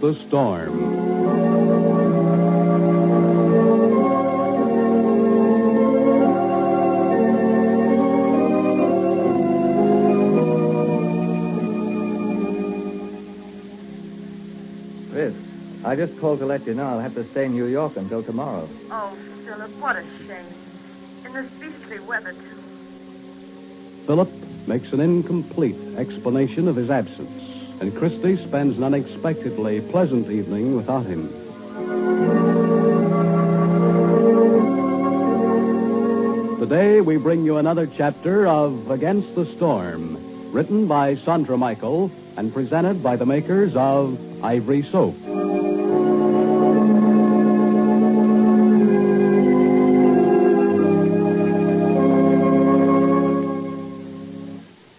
the Storm. I just called to let you know I'll have to stay in New York until tomorrow. Oh, Phillip, what a shame. In this beastly weather, too. Phillip makes an incomplete explanation of his absence, and Christy spends an unexpectedly pleasant evening without him. Today, we bring you another chapter of Against the Storm, written by Sandra Michael and presented by the makers of Ivory Soap.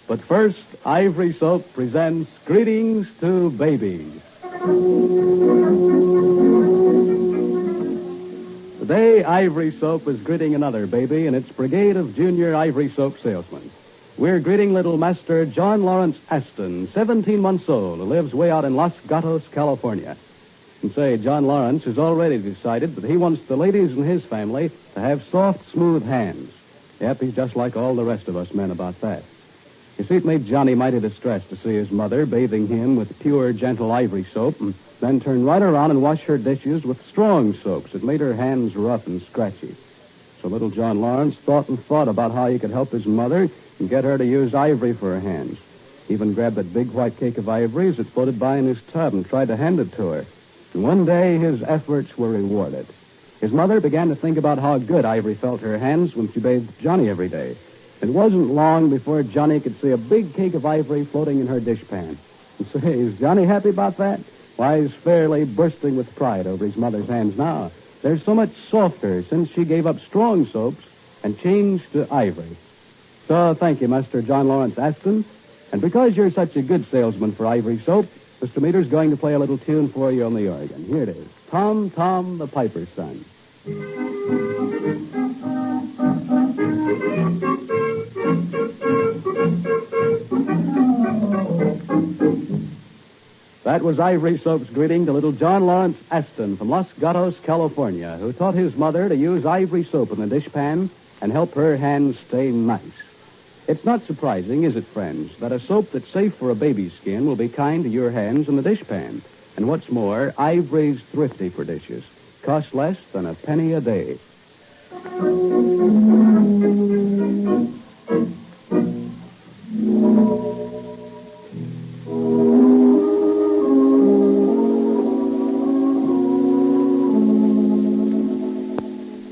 But first, Ivory Soap presents Greetings to Babies. Today, Ivory Soap is greeting another baby in its brigade of junior Ivory Soap salesmen. We're greeting little Master John Lawrence Aston, 17 months old, who lives way out in Los Gatos, California. And say, John Lawrence has already decided that he wants the ladies in his family to have soft, smooth hands. Yep, he's just like all the rest of us men about that. You see, it made Johnny mighty distressed to see his mother bathing him with pure, gentle Ivory Soap and then turn right around and wash her dishes with strong soaps that made her hands rough and scratchy. So little John Lawrence thought and thought about how he could help his mother and get her to use ivory for her hands. He even grabbed that big white cake of ivories that floated by in his tub and tried to hand it to her. And one day, his efforts were rewarded. His mother began to think about how good Ivory felt her hands when she bathed Johnny every day. It wasn't long before Johnny could see a big cake of ivory floating in her dishpan. And say, is Johnny happy about that? Why, he's fairly bursting with pride over his mother's hands now. They're so much softer since she gave up strong soaps and changed to ivory. So thank you, Master John Lawrence Aston. And because you're such a good salesman for Ivory Soap, Mr. Meter's going to play a little tune for you on the organ. Here it is. Tom, Tom, the Piper's Son. That was Ivory Soap's greeting to little John Lawrence Aston from Los Gatos, California, who taught his mother to use Ivory Soap in the dishpan and help her hands stay nice. It's not surprising, is it, friends, that a soap that's safe for a baby's skin will be kind to your hands in the dishpan. And what's more, Ivory's thrifty for dishes. Costs less than a penny a day.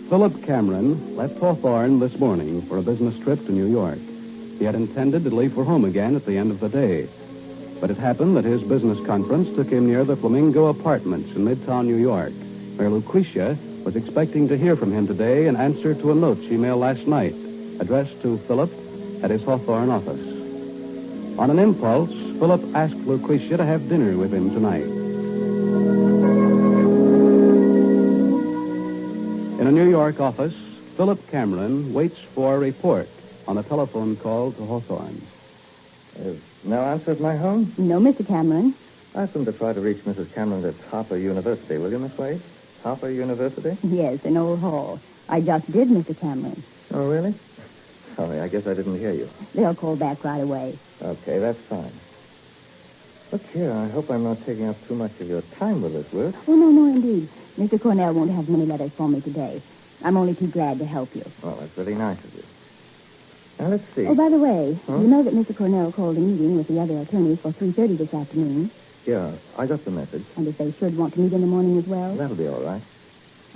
Philip Cameron left Hawthorne this morning for a business trip to New York. He had intended to leave for home again at the end of the day. But it happened that his business conference took him near the Flamingo Apartments in Midtown New York, where Lucretia was expecting to hear from him today in answer to a note she mailed last night, addressed to Philip at his Hawthorne office. On an impulse, Philip asked Lucretia to have dinner with him tonight. In a New York office, Philip Cameron waits for a report on a telephone call to Hawthorne. No answer at my home? No, Mr. Cameron. Ask them to try to reach Mrs. Cameron at Harper University, will you, Miss Wade? Harper University? Yes, in Old Hall. I just did, Mr. Cameron. Oh, really? Sorry, I guess I didn't hear you. They'll call back right away. Okay, that's fine. Look here, I hope I'm not taking up too much of your time with this, Ruth. Oh, no, indeed. Mr. Cornell won't have many letters for me today. I'm only too glad to help you. Well, that's really nice of you. Now, let's see. Oh, by the way, you know that Mr. Cornell called a meeting with the other attorneys for 3:30 this afternoon? Yeah, I got the message. And if they should want to meet in the morning as well? That'll be all right.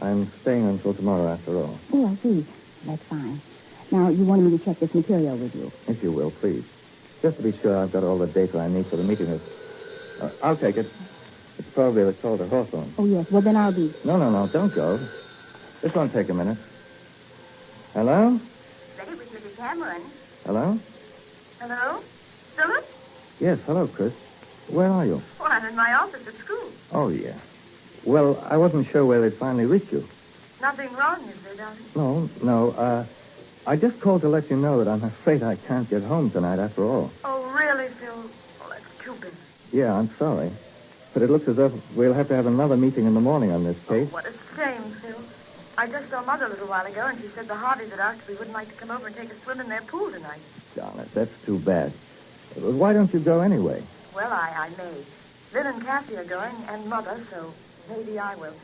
I'm staying until tomorrow after all. Oh, I see. That's fine. Now, you wanted me to check this material with you. If you will, please. Just to be sure I've got all the data I need for the meeting. I'll take it. It's probably a call to Hawthorne. Oh, yes. Well, then I'll be... No. Don't go. This won't take a minute. Hello? Ready with Mrs. Cameron. Hello? Hello? Phillip? Yes, hello, Chris. Where are you? Well, I'm in my office at school. Oh, yeah. Well, I wasn't sure where they'd finally reached you. Nothing wrong, is there, darling? No. I just called to let you know that I'm afraid I can't get home tonight after all. Oh, really, Phil? Well, that's too bad. Yeah, I'm sorry. But it looks as if we'll have to have another meeting in the morning on this case. Oh, what a shame, Phil. I just saw Mother a little while ago, and she said the Hardys had asked if we wouldn't like to come over and take a swim in their pool tonight. Darn it, that's too bad. Why don't you go anyway? Well, I may. Lynn and Cassie are going, and Mother, so maybe I will.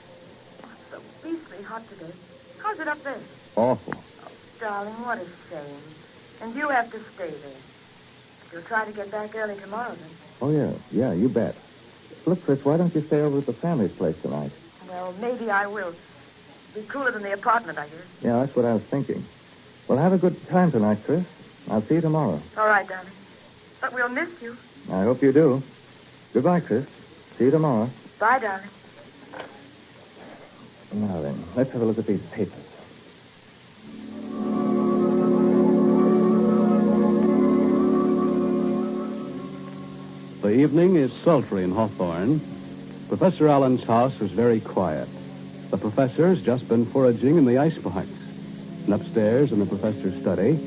Oh, it's so beastly hot today. How's it up there? Awful. Oh, darling, what a shame. And you have to stay there. But you'll try to get back early tomorrow, then. Oh, yeah. Yeah, you bet. Look, Fritz, why don't you stay over at the family's place tonight? Well, maybe I will. Be cooler than the apartment, I guess. Yeah, that's what I was thinking. Well, have a good time tonight, Chris. I'll see you tomorrow. All right, darling. But we'll miss you. I hope you do. Goodbye, Chris. See you tomorrow. Bye, darling. Now then, let's have a look at these papers. The evening is sultry in Hawthorne. Professor Allen's house is very quiet. The professor's just been foraging in the icebox. And upstairs in the professor's study,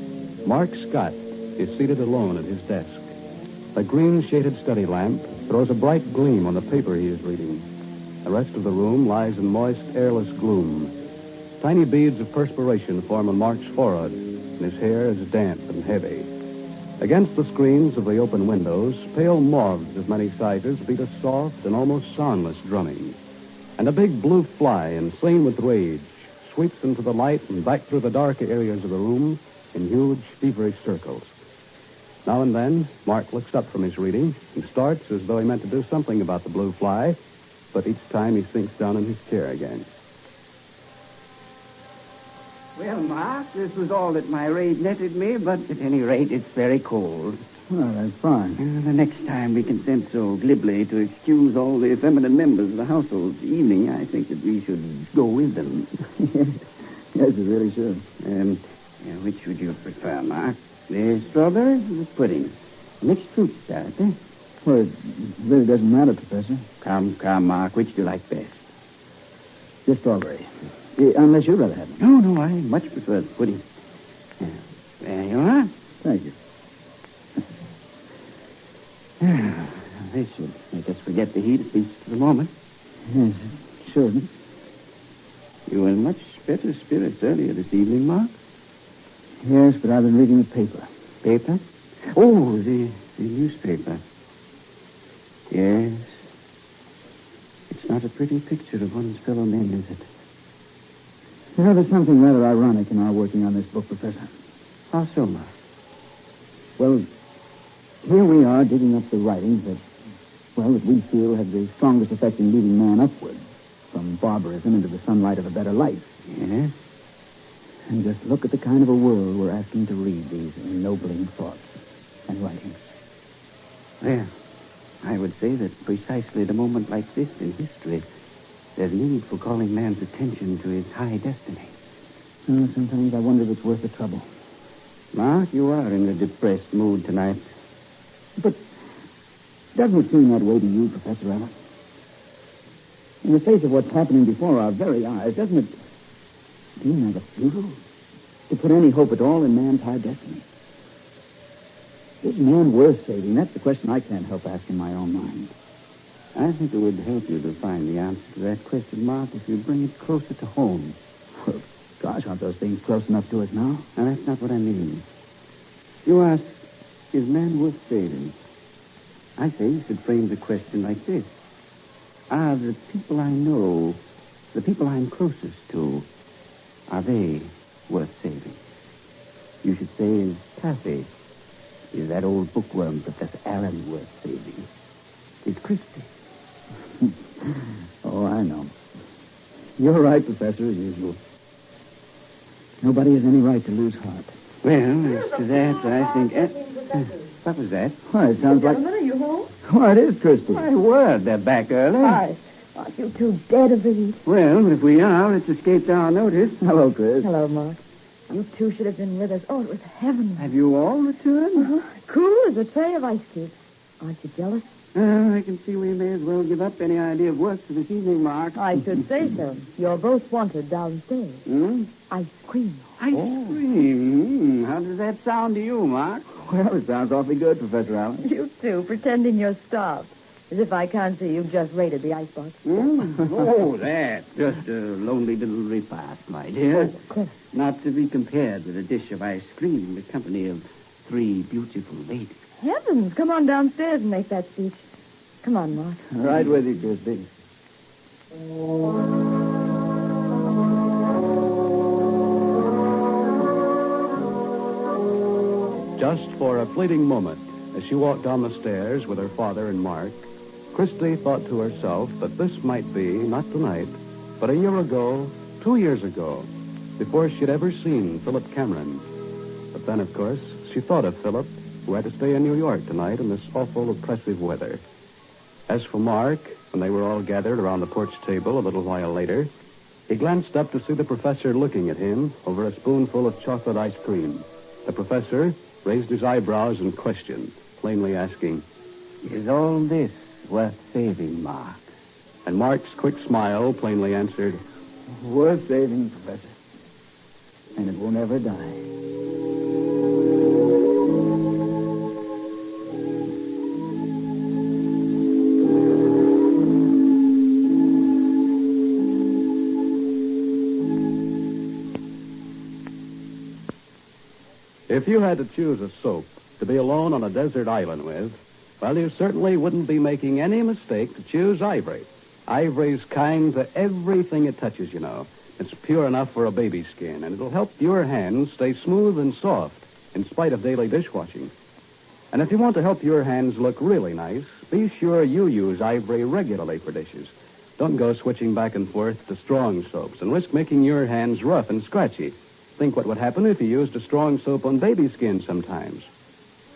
Mark Scott is seated alone at his desk. A green-shaded study lamp throws a bright gleam on the paper he is reading. The rest of the room lies in moist, airless gloom. Tiny beads of perspiration form on Mark's forehead, and his hair is damp and heavy. Against the screens of the open windows, pale moths of many sizes beat a soft and almost soundless drumming. And a big blue fly, insane with rage, sweeps into the light and back through the dark areas of the room in huge, feverish circles. Now and then, Mark looks up from his reading and starts as though he meant to do something about the blue fly, but each time he sinks down in his chair again. Well, Mark, this was all that my raid netted me, but at any rate, it's very cold. Well, that's fine. The next time we consent so glibly to excuse all the feminine members of the household evening, I think that we should go with them. Yes, you really should. Which would you prefer, Mark? The strawberries or the pudding? Mixed fruit salad, eh? Well, it really doesn't matter, Professor. Come, Mark. Which do you like best? The strawberry. Unless you'd rather have it. No, I much prefer the pudding. There you are. Thank you. This should make us forget the heat, at least for the moment. Yes, it should. You were in much better spirits earlier this evening, Mark. Yes, but I've been reading the paper. Paper? Oh, the newspaper. Yes. It's not a pretty picture of one's fellow men, is it? You know, there's something rather ironic in our working on this book, Professor. How so, Mark? Well, here we are digging up the writings that we feel have the strongest effect in leading man upward from barbarism into the sunlight of a better life. Yes? And just look at the kind of a world we're asking to read these ennobling thoughts and writings. Well, I would say that precisely at a moment like this in history, there's need for calling man's attention to his high destiny. Sometimes I wonder if it's worth the trouble. Mark, you are in a depressed mood tonight. But doesn't it seem that way to you, Professor Allen? In the face of what's happening before our very eyes, doesn't it seem rather futile to put any hope at all in man's high destiny? Is man worth saving? That's the question I can't help asking my own mind. I think it would help you to find the answer to that question, Mark, if you bring it closer to home. Well, gosh, aren't those things close enough to us now? Now, that's not what I mean. You ask, is man worth saving? I say you should frame the question like this. Are the people I know, the people I'm closest to, are they worth saving? You should say, is Taffy, is that old bookworm Professor Allen worth saving? Is Christie? Oh, I know. You're right, Professor, as usual. Nobody has any right to lose heart. Well, as to that, I think... what was that? Why, it sounds like... Gentlemen, are you home? Why, it is Christie. My word, they're back early. Hi. Aren't you too dead of the heat? Well, if we are, it's escaped our notice. Hello, Chris. Hello, Mark. You two should have been with us. Oh, it was heavenly. Have you all returned? Cool as a tray of ice cubes. Aren't you jealous? I can see we may as well give up any idea of work for this evening, Mark. I should say so. You're both wanted downstairs. Ice cream. Ice cream. How does that sound to you, Mark? Well, it sounds awfully good, Professor Allen. You two, pretending you're starved. As if I can't see you've just raided the icebox. Oh, that. Just a lonely little repast, my dear. Cliff. Not to be compared with a dish of ice cream in the company of 3 beautiful ladies. Heavens, come on downstairs and make that speech. Come on, Mark. Right with you, Christy. Just for a fleeting moment, as she walked down the stairs with her father and Mark, Christy thought to herself that this might be, not tonight, but a year ago, 2 years ago, before she'd ever seen Phillip Cameron. But then, of course, she thought of Phillip, who had to stay in New York tonight in this awful, oppressive weather. As for Mark, when they were all gathered around the porch table a little while later, he glanced up to see the professor looking at him over a spoonful of chocolate ice cream. The professor raised his eyebrows and questioned, plainly asking, Is all this worth saving, Mark? And Mark's quick smile plainly answered, Worth saving, Professor. And it won't ever die. If you had to choose a soap to be alone on a desert island with, well, you certainly wouldn't be making any mistake to choose Ivory. Ivory's kind to everything it touches, you know. It's pure enough for a baby skin, and it'll help your hands stay smooth and soft in spite of daily dishwashing. And if you want to help your hands look really nice, be sure you use Ivory regularly for dishes. Don't go switching back and forth to strong soaps and risk making your hands rough and scratchy. Think what would happen if you used a strong soap on baby skin sometimes.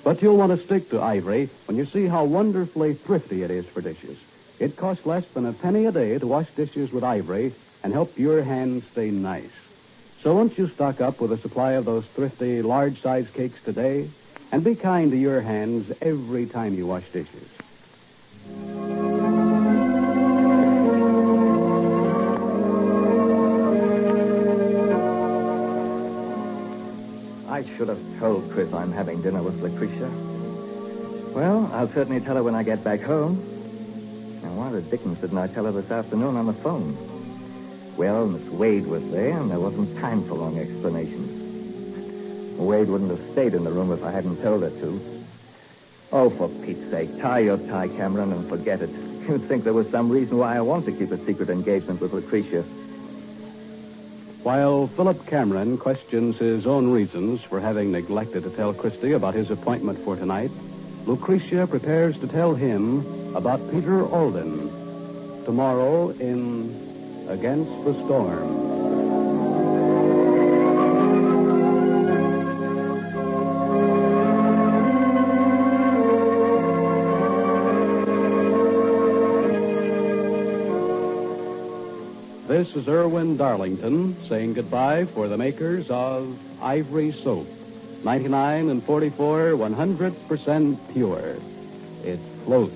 But you'll want to stick to Ivory when you see how wonderfully thrifty it is for dishes. It costs less than a penny a day to wash dishes with Ivory and help your hands stay nice. So won't you stock up with a supply of those thrifty, large-size cakes today? And be kind to your hands every time you wash dishes. I should have told Chris I'm having dinner with Lucretia. Well, I'll certainly tell her when I get back home. Now, why the dickens didn't I tell her this afternoon on the phone? Well, Miss Wade was there, and there wasn't time for long explanations. Wade wouldn't have stayed in the room if I hadn't told her to. Oh, for Pete's sake, tie your tie, Cameron, and forget it. You'd think there was some reason why I want to keep a secret engagement with Lucretia. While Phillip Cameron questions his own reasons for having neglected to tell Christy about his appointment for tonight, Lucretia prepares to tell him about Peter Alden tomorrow in Against the Storm. This is Irwin Darlington saying goodbye for the makers of Ivory Soap. 99 and 44, 100% pure. It floats.